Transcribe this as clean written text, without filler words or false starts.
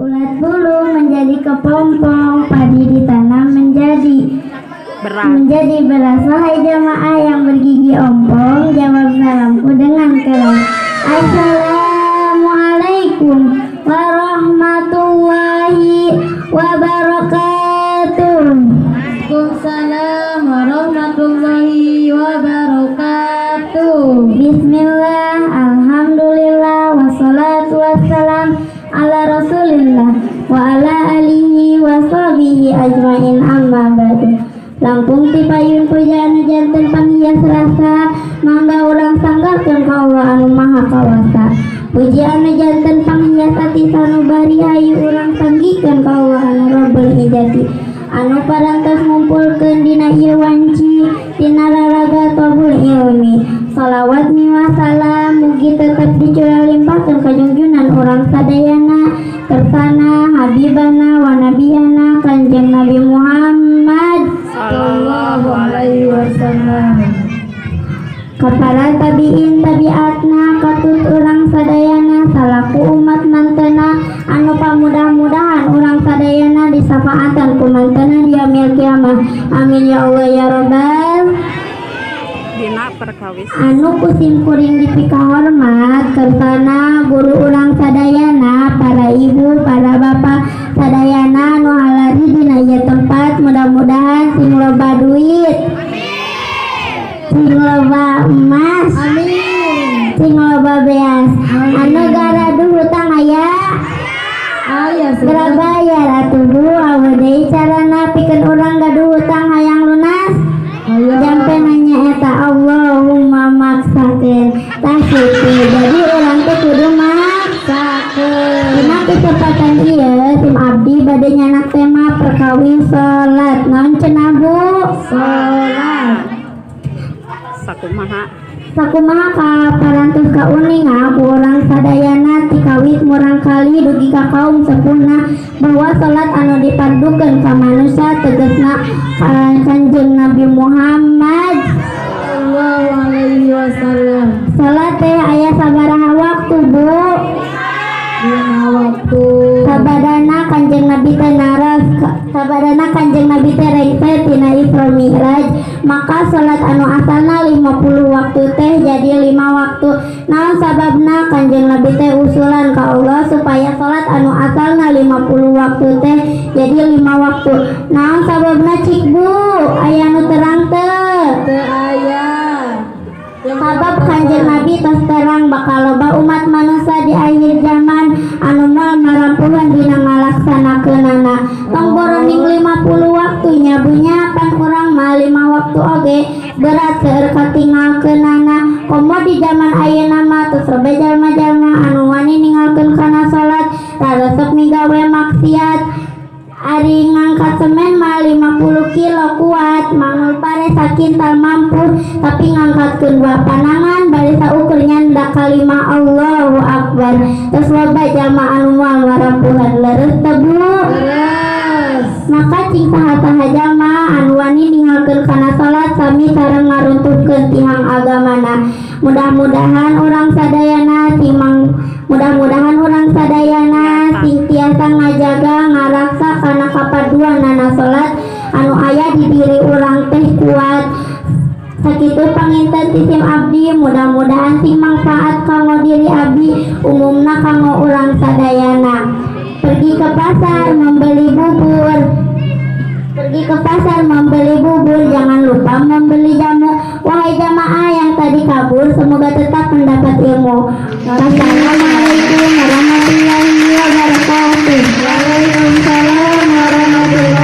Ulat bulu menjadi kepompong, padi ditanam menjadi beras. Wahai jamaah yang bergigi ompong, jawab salamku dengan keras. Assalamualaikum warahmatullahi wabarakatuh. Waalaikumsalam warahmatullahi wabarakatuh. Bismillah, alhamdulillah, wassalatu wassalam ala rasulillah wa ala alihi wa sahbihi ajmain, amma ba'du. Langkung ti payun pujaan janten panghias rasa, mangga urang sanggakeun ka Allah anu maha kawasa. Pujian janten panghias ati sanubari ayu urang sanggikeun ka Allah anu rabbul ijati, anu parantos ngumpulkeun dina ieu wanci tina raraga tobul ilmi. Salawat miwa salam mugi tetep dicurah limpahkeun ka junjunan urang sadayana kersana habibana wa nabiyana Kanjeng Nabi Muhammad Sallallahu alaihi wasallam. Kapara tabiin tabiatna katut urang sadayana salaku umat mantena anu pamudah-mudahan urang sadayana disafaatan ku mantena di yaumil kiamah. Amin ya Allah ya rabbal dina perkawis anu kusim kuring dipika hormat kersana guru urang sadayana, para ibu, para bapak sadayana anu halari dina ieu tempat. Mudah-mudahan sing loba duit, sing loba emas, Amin. sing loba beas, anu garadu hutang aya berbayar atuh Bu. Awewe deui carana pikeun urang gaduh hutang hayang lunas. Jampe nanya eta Allahumma maksakeun tah kitu. Jadi urang teh kudu maksakeun. Dina kecepatan ieu tim abdi bade nyanak tema perkawis salat. Naon cenah Bu? Salat. Sakumaha ka parantos ka uning ku urang sadayana ti kawit murang kali dugi ka kaum sepuhna bahwa salat anu dipandukeun ka manusia tegasna Kanjeng Nabi Muhammad Sallallahu alaihi wasallam. salat teh aya sabaraha waktu Bu? Dina waktu Sabadana Kanjeng Nabi teh naras sabadana Kanjeng Nabi teh rengse tina Isra Mi'raj, maka salat anu asalna 50 waktu teh jadi 5 waktu. Naon sababna? Kanjeng Nabi teh usulan ka Allah supaya salat anu asalna 50 waktu teh jadi 5 waktu. Naon sababna cik Bu? Aya nu terang teu? teu aya. Sabab Kanjeng Nabi tos terang bakal loba umat manusia di akhir zaman anu moal marampuhan dina ngalaksanakeunana. Tong boroning 50 waktunya bunya pan urang mah 5 waktu oge berat seueur katinggalkeunana. Komo di zaman ayeuna mah tos loba jalma-jalma anu wani ninggalkeun kana salat raresep migawe maksiat. Ari ngangkat semen mah 50 kilo kuat, mangul pare sakintal mampu, tapi ngangkatkeun 2 panangan bari saukur nyanda kalimah Allahu Akbar. Terus loba jalma anu moal marampuhan leres teu Bu? Leres. Maka cing saha-saha jalma anu wani ninggalkeun kana salat sami sareng ngaruntuhkeun tihang agamana. Mudah-mudahan urang sadayana sing tiasa ngajaga ngaraksa kana kapaduanana salat anu aya di diri urang teh kuat. Sakitu panginten ti tim abdi, mudah-mudahan sing manfaat kanggo diri abdi umumna kanggo urang sadayana. Pergi ke pasar membeli bubur, jangan lupa membeli jamu. Wahai jamaah yang tadi kabur, semoga tetap mendapat ilmu. Wassalamualaikum warahmatullahi